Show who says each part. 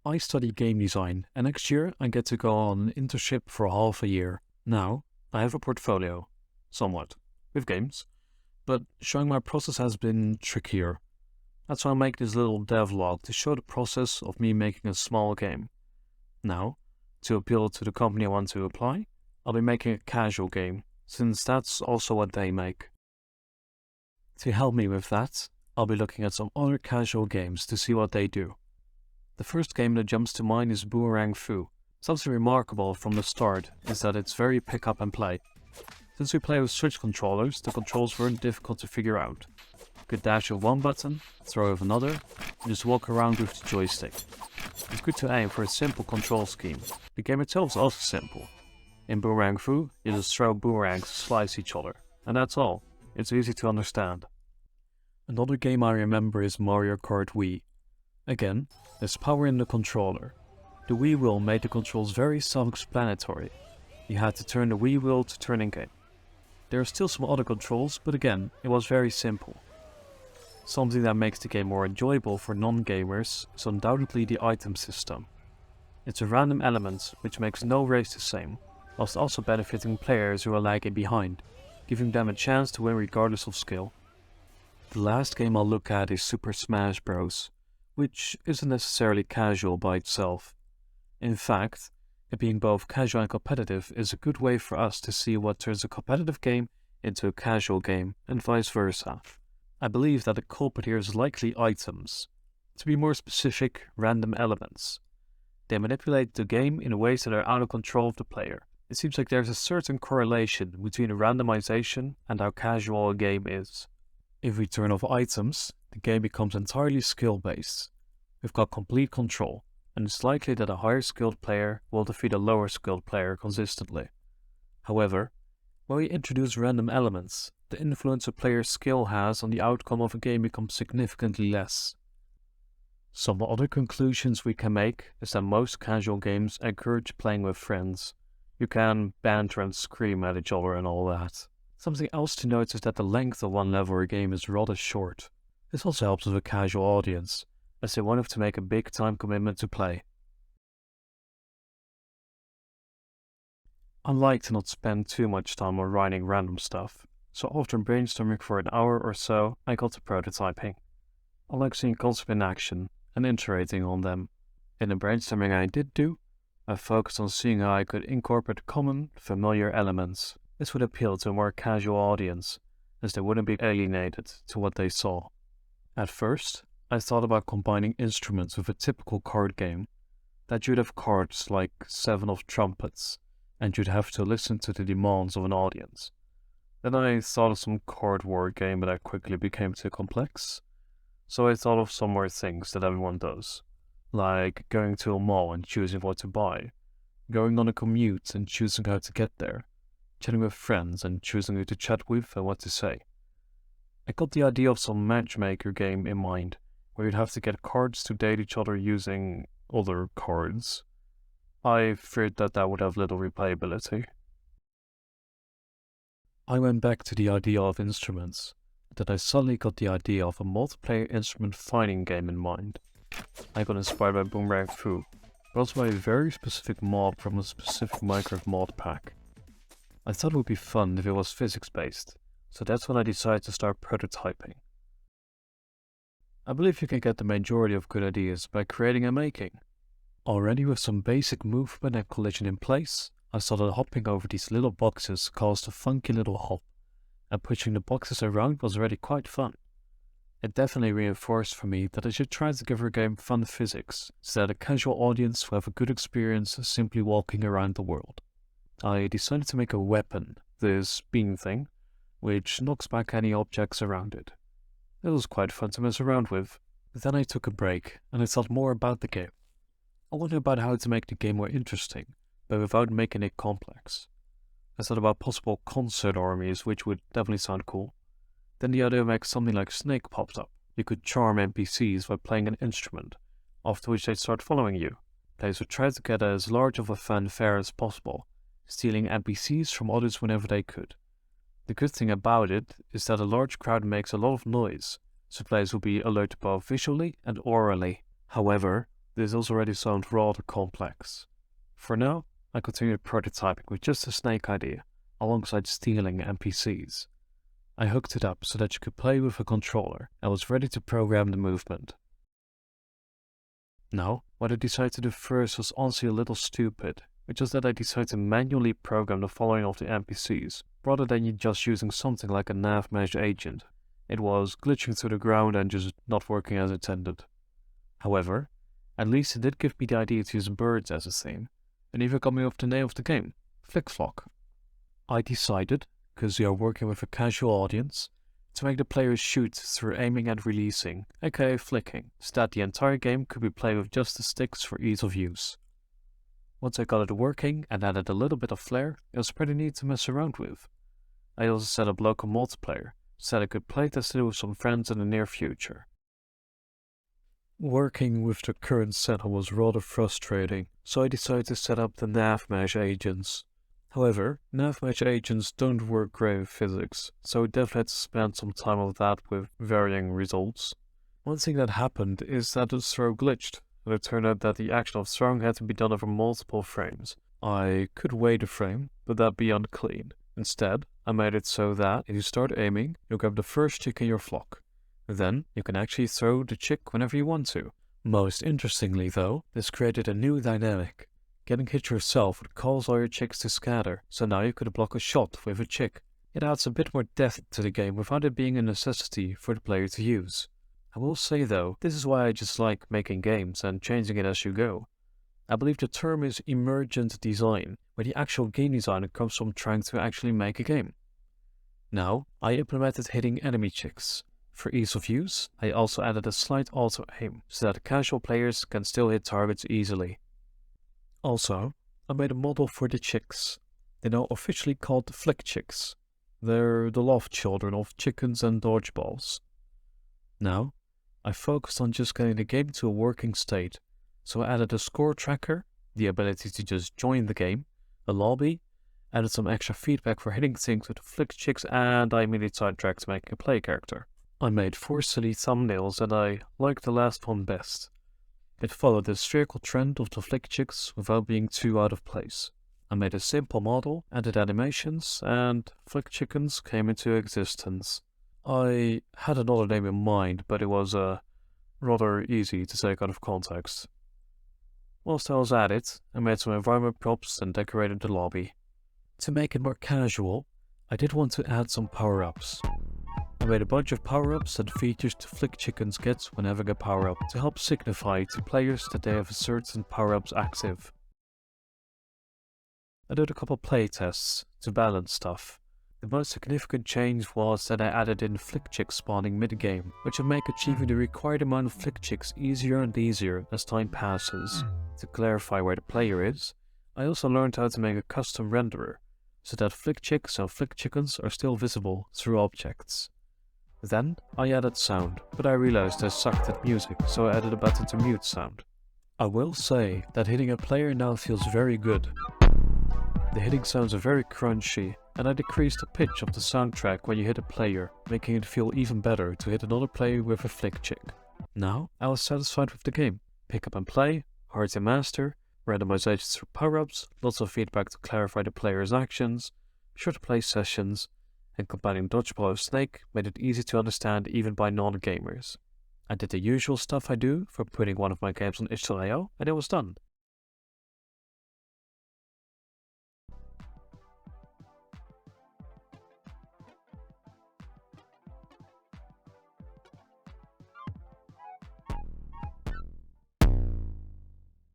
Speaker 1: I study game design, and next year I get to go on an internship for half a year. Now, I have a portfolio, somewhat, with games, but showing my process has been trickier. That's why I make this little devlog to show the process of me making a small game. Now, to appeal to the company I want to apply, I'll be making a casual game, since that's also what they make. To help me with that, I'll be looking at some other casual games to see what they do. The first game that jumps to mind is Boomerang Fu. Something remarkable from the start is that it's very pick up and play. Since we play with Switch controllers, the controls weren't difficult to figure out. You could dash with one button, throw with another, and just walk around with the joystick. It's good to aim for a simple control scheme. The game itself is also simple. In Boomerang Fu, you just throw boomerangs to slice each other, and that's all. It's easy to understand. Another game I remember is Mario Kart Wii. Again, there's power in the controller. The Wii wheel made the controls very self-explanatory. You had to turn the Wii wheel to turn in game. There are still some other controls, but again, it was very simple. Something that makes the game more enjoyable for non-gamers is undoubtedly the item system. It's a random element which makes no race the same, whilst also benefiting players who are lagging behind, giving them a chance to win regardless of skill. The last game I'll look at is Super Smash Bros., which isn't necessarily casual by itself. In fact, it being both casual and competitive is a good way for us to see what turns a competitive game into a casual game, and vice versa. I believe that the culprit here is likely items. To be more specific, random elements. They manipulate the game in ways that are out of control of the player. It seems like there's a certain correlation between randomization and how casual a game is. If we turn off items, the game becomes entirely skill-based. We've got complete control, and it's likely that a higher skilled player will defeat a lower skilled player consistently. However, when we introduce random elements, the influence a player's skill has on the outcome of a game becomes significantly less. Some other conclusions we can make is that most casual games encourage playing with friends. You can banter and scream at each other and all that. Something else to note is that the length of one level or game is rather short. This also helps with a casual audience, as they won't have to make a big time commitment to play. I like to not spend too much time on writing random stuff, so after brainstorming for an hour or so, I got to prototyping. I like seeing concepts in action and iterating on them. In the brainstorming I did do, I focused on seeing how I could incorporate common, familiar elements. This would appeal to a more casual audience, as they wouldn't be alienated to what they saw. At first, I thought about combining instruments with a typical card game, that you'd have cards like 7 of trumpets, and you'd have to listen to the demands of an audience. Then I thought of some card war game, but that quickly became too complex. So I thought of some more things that everyone does, like going to a mall and choosing what to buy, going on a commute and choosing how to get there, chatting with friends and choosing who to chat with and what to say. I got the idea of some matchmaker game in mind, where you'd have to get cards to date each other using other cards. I feared that that would have little replayability. I went back to the idea of instruments, that I suddenly got the idea of a multiplayer instrument fighting game in mind. I got inspired by Boomerang Fu, but also by a very specific mod from a specific Minecraft mod pack. I thought it would be fun if it was physics-based, so that's when I decided to start prototyping. I believe you can get the majority of good ideas by creating and making. Already with some basic movement and collision in place, I started hopping over these little boxes caused a funky little hop, and pushing the boxes around was already quite fun. It definitely reinforced for me that I should try to give our game fun physics, so that a casual audience will have a good experience simply walking around the world. I decided to make a weapon, this beam thing, which knocks back any objects around it. It was quite fun to mess around with. But then I took a break, and I thought more about the game. I wondered about how to make the game more interesting, but without making it complex. I thought about possible concert armies, which would definitely sound cool. Then the idea of making something like Snake popped up. You could charm NPCs by playing an instrument, after which they'd start following you. Players would try to get as large of a fanfare as possible, stealing NPCs from others whenever they could. The good thing about it is that a large crowd makes a lot of noise, so players will be alert both visually and orally. However, This does already sound rather complex. For now, I continued prototyping with just a snake idea, alongside stealing NPCs. I hooked it up so that you could play with a controller and was ready to program the movement. Now, what I decided to do first was honestly a little stupid, which is that I decided to manually program the following of the NPCs, rather than just using something like a nav mesh agent. It was glitching through the ground and just not working as intended. However, at least it did give me the idea to use birds as a theme, and even got me off the name of the game, Flickflock. I decided, because we are working with a casual audience, to make the players shoot through aiming and releasing, aka flicking, so that the entire game could be played with just the sticks for ease of use. Once I got it working and added a little bit of flair, it was pretty neat to mess around with. I also set up local multiplayer, so that I could playtest it with some friends in the near future. Working with the current setup was rather frustrating, so I decided to set up the nav mesh agents. However, nav mesh agents don't work great with physics, so I definitely had to spend some time on that with varying results. One thing that happened is that the throw glitched, and it turned out that the action of throwing had to be done over multiple frames. I could wait a frame, but that'd be unclean. Instead, I made it so that if you start aiming, you grab the first chick in your flock. Then, you can actually throw the chick whenever you want to. Most interestingly though, this created a new dynamic. Getting hit yourself would cause all your chicks to scatter, so now you could block a shot with a chick. It adds a bit more depth to the game without it being a necessity for the player to use. I will say though, this is why I just like making games and changing it as you go. I believe the term is emergent design, where the actual game design comes from trying to actually make a game. Now, I implemented hitting enemy chicks. For ease of use, I also added a slight auto-aim, so that casual players can still hit targets easily. Also, I made a model for the chicks. They're now officially called Flick Chicks. They're the love children of chickens and dodgeballs. Now, I focused on just getting the game to a working state, so I added a score tracker, the ability to just join the game, a lobby, added some extra feedback for hitting things with the Flick Chicks, and I immediately sidetracked to making a play character. I made 4 silly thumbnails and I liked the last one best. It followed the spherical trend of the Flick Chicks without being too out of place. I made a simple model, added animations, and Flick Chickens came into existence. I had another name in mind, but it was rather easy to take out of context. Whilst I was at it, I made some environment props and decorated the lobby. To make it more casual, I did want to add some power-ups. I made a bunch of power-ups and features the Flick Chickens get when having a power-up to help signify to players that they have a certain power-ups active. I did a couple playtests to balance stuff. The most significant change was that I added in Flick Chick spawning mid-game, which would make achieving the required amount of Flick Chicks easier and easier as time passes. To clarify where the player is, I also learned how to make a custom renderer, so that Flick Chicks and Flick Chickens are still visible through objects. Then I added sound, but I realized I sucked at music, so I added a button to mute sound. I will say that hitting a player now feels very good. The hitting sounds are very crunchy, and I decreased the pitch of the soundtrack when you hit a player, making it feel even better to hit another player with a Flick Chick. Now I was satisfied with the game. Pick up and play, hard to master, randomizations through power-ups, lots of feedback to clarify the player's actions, short play sessions, and combining Dodgeball with Snake made it easy to understand even by non-gamers. I did the usual stuff I do for putting one of my games on itch.io, and it was done.